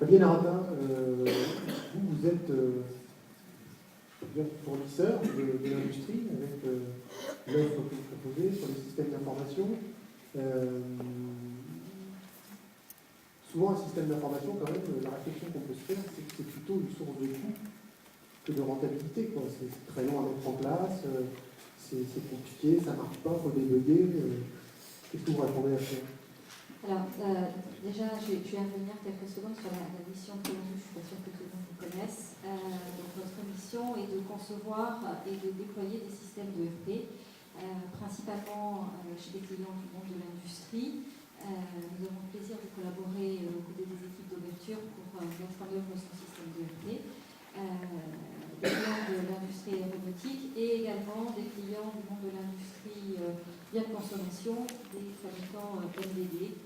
Fabien Aratin, vous êtes fournisseur de l'industrie avec l'offre que vous proposez sur les systèmes d'information. Souvent, un système d'information, quand même, la réflexion qu'on peut se faire, c'est que c'est plutôt une source de coût que de rentabilité. C'est très long à mettre en place, c'est compliqué, ça ne marche pas, il faut débugger. Qu'est-ce que vous répondez à ça? Alors, déjà, je vais revenir quelques secondes sur la mission que je ne suis pas sûre que tout le monde vous connaisse. Donc, notre mission est de concevoir et de déployer des systèmes de ERP, principalement chez des clients du monde de l'industrie. Nous avons le plaisir de collaborer aux côtés des équipes d'ouverture pour mettre en œuvre son système de ERP. Des clients de l'industrie aéronautique et également des clients du monde de l'industrie bien de consommation, des fabricants MDD.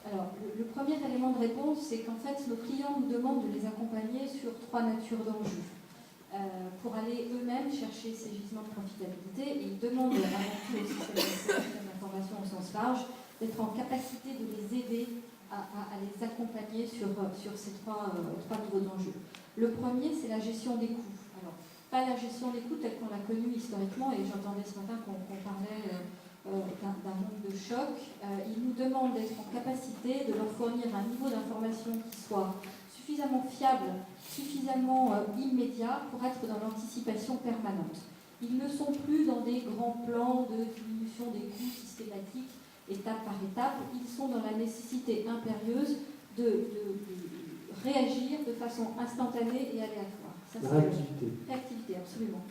Alors, le premier élément de réponse, c'est qu'en fait, nos clients nous demandent de les accompagner sur trois natures d'enjeux. Pour aller eux-mêmes chercher ces gisements de profitabilité, et ils demandent avant tout au système d'information au sens large d'être en capacité de les aider à les accompagner sur ces trois niveaux d'enjeux. Le premier, c'est la gestion des coûts. Alors, pas la gestion des coûts telle qu'on l'a connue historiquement, et j'entendais ce matin qu'on parlait d'un monde de choc. Ils nous demandent d'être en capacité de leur fournir un niveau d'information qui soit suffisamment fiable, suffisamment immédiat pour être dans l'anticipation permanente. Ils ne sont plus dans des grands plans de diminution des coûts systématiques, étape par étape. Ils sont dans la nécessité impérieuse de réagir de façon instantanée et aléatoire. Ça, réactivité, absolument.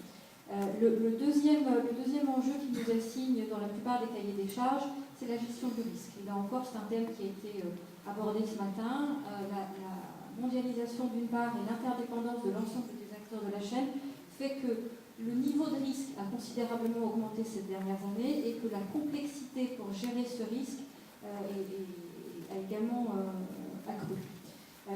Le deuxième enjeu qui nous assigne dans la plupart des cahiers des charges, c'est la gestion du risque. Et là encore, c'est un thème qui a été abordé ce matin. La mondialisation d'une part et l'interdépendance de l'ensemble des acteurs de la chaîne fait que le niveau de risque a considérablement augmenté ces dernières années et que la complexité pour gérer ce risque a également accru.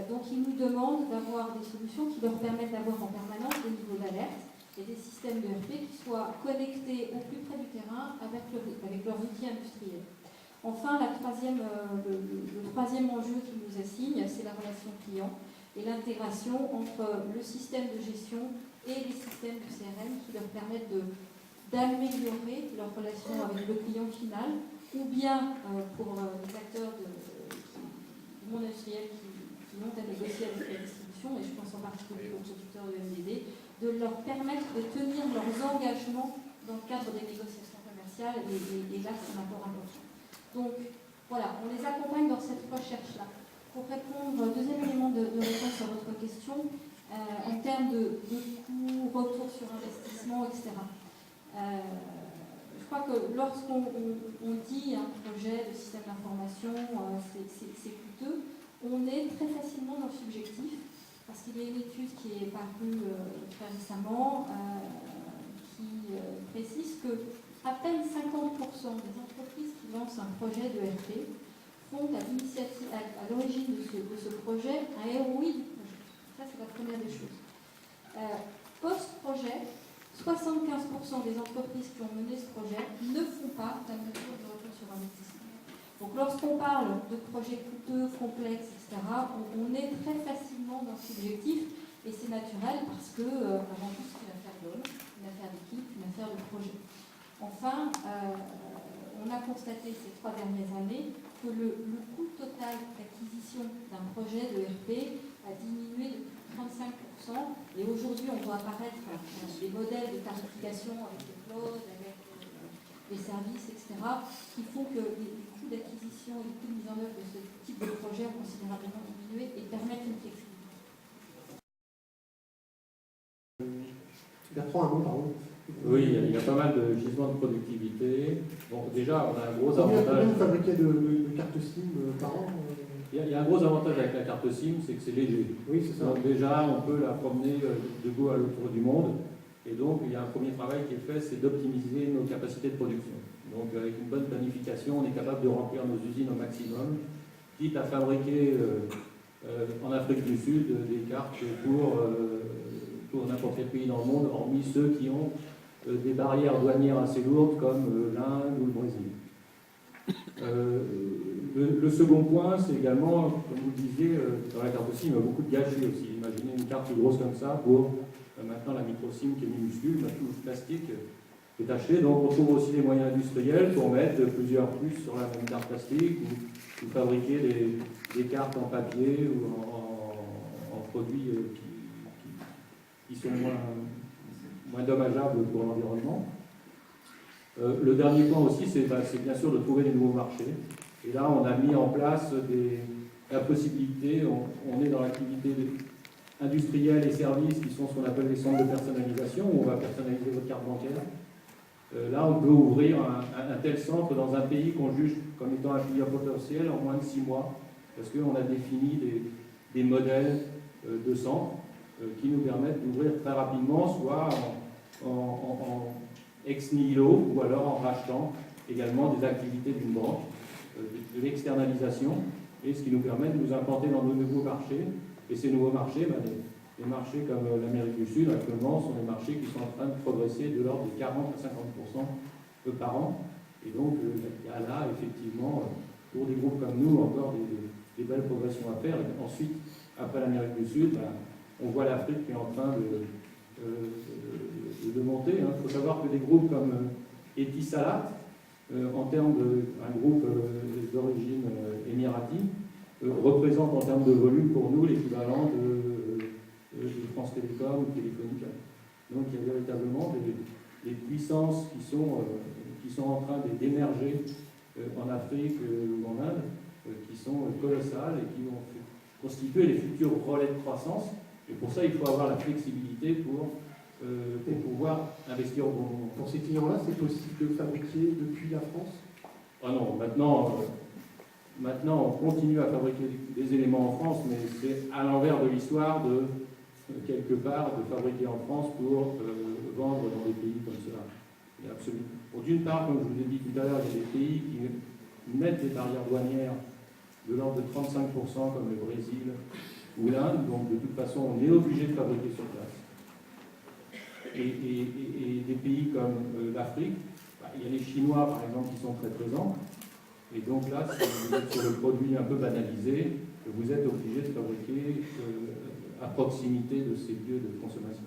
Donc ils nous demandent d'avoir des solutions qui leur permettent d'avoir en permanence des niveaux d'alerte et des systèmes de RP qui soient connectés au plus près du terrain avec leurs outils industriels. Enfin, le troisième enjeu qui nous assigne, c'est la relation client et l'intégration entre le système de gestion et les systèmes du CRM qui leur permettent d'améliorer leur relation avec le client final, ou bien pour les acteurs du monde industriel qui ont à négocier avec la distribution, et je pense en particulier aux producteurs de MDD, de leur permettre de tenir leurs engagements dans le cadre des négociations commerciales, et là c'est un apport important. Donc voilà, on les accompagne dans cette recherche-là. Pour répondre au deuxième élément de réponse à votre question, en termes de coûts, retour sur investissement, etc. Je crois que lorsqu'on dit un projet de système d'information, c'est coûteux, on est très facilement dans le subjectif, parce qu'il y a une étude qui est parue très récemment qui précise que à peine 50% des entreprises qui lancent un projet de RP font à l'origine de ce projet un ROI du projet. Ça, c'est la première des choses. Post-projet, 75% des entreprises qui ont mené ce projet ne font pas la mesure de retour sur investissement. Donc, lorsqu'on parle de projets coûteux, complexes, etc., on est très facilement dans ce objectif, et c'est naturel parce que, avant tout, c'est une affaire d'homme, une affaire d'équipe, une affaire de projet. Enfin, on a constaté ces 3 dernières années que le coût total d'acquisition d'un projet de RP a diminué de 35%. Et aujourd'hui, on voit apparaître des modèles de tarification avec les clauses, avec les services, etc., qui font que les coûts d'acquisition et les coûts de mise en œuvre de ce type de projet ont considérablement diminué et permettent une flexibilité. Bertrand, un mot, pardon. Oui, il y a pas mal de gisements de productivité. Bon, déjà, on a un gros avantage. Combien vous fabriquez de cartes SIM par an? Il y a un gros avantage avec la carte SIM, c'est que c'est léger. Oui, c'est ça. Donc déjà, on peut la promener de go à l'autre du monde. Et donc, il y a un premier travail qui est fait, c'est d'optimiser nos capacités de production. Donc, avec une bonne planification, on est capable de remplir nos usines au maximum, quitte à fabriquer en Afrique du Sud des cartes pour n'importe quel pays dans le monde, hormis ceux qui ont des barrières douanières assez lourdes comme l'Inde ou le Brésil. Le Le second point, c'est également, comme vous le disiez, dans la carte SIM, il y a beaucoup de gâchis aussi. Imaginez une carte plus grosse comme ça pour maintenant la micro SIM qui est minuscule, tout le plastique qui est acheté. Donc on trouve aussi des moyens industriels pour mettre plusieurs puces sur la même carte plastique ou fabriquer des cartes en papier ou en produits qui sont moins dommageables pour l'environnement. Le dernier point aussi, c'est bien sûr de trouver des nouveaux marchés. Et là, on a mis en place la possibilité, on est dans l'activité industrielle et services qui sont ce qu'on appelle les centres de personnalisation, où on va personnaliser votre carte bancaire. Là, on peut ouvrir un tel centre dans un pays qu'on juge comme étant un client potentiel en moins de 6 mois, parce qu'on a défini des modèles de centres qui nous permettent d'ouvrir très rapidement, soit en ex nihilo, ou alors en rachetant également des activités d'une banque, de l'externalisation, et ce qui nous permet de nous implanter dans de nouveaux marchés. Et ces nouveaux marchés, les marchés comme l'Amérique du Sud actuellement sont des marchés qui sont en train de progresser de l'ordre de 40 à 50% par an. Et donc il y a là effectivement, pour des groupes comme nous, encore des belles progressions à faire. Et ensuite, après l'Amérique du Sud, on voit l'Afrique qui est en train de monter. Il faut savoir que des groupes comme Etisalat, en termes d'un groupe d'origine émiratie, représente en termes de volume pour nous l'équivalent de France Télécom ou Téléfonica. Donc il y a véritablement des puissances qui sont en train d'émerger en Afrique ou en Inde, qui sont colossales et qui vont constituer les futurs relais de croissance. Et pour ça, il faut avoir la flexibilité pour pouvoir investir au bon moment. Pour ces clients-là, c'est possible de fabriquer depuis la France? Ah non, maintenant on continue à fabriquer des éléments en France, mais c'est à l'envers de l'histoire de, quelque part, de fabriquer en France pour vendre dans des pays comme cela. Absolument. D'une part, comme je vous ai dit tout à l'heure, il y a des pays qui mettent des barrières douanières de l'ordre de 35%, comme le Brésil ou l'Inde, donc de toute façon, on est obligé de fabriquer sur place. Et des pays comme l'Afrique, il y a les Chinois, par exemple, qui sont très présents. Et donc là, si vous êtes sur le produit un peu banalisé, vous êtes obligé de fabriquer à proximité de ces lieux de consommation.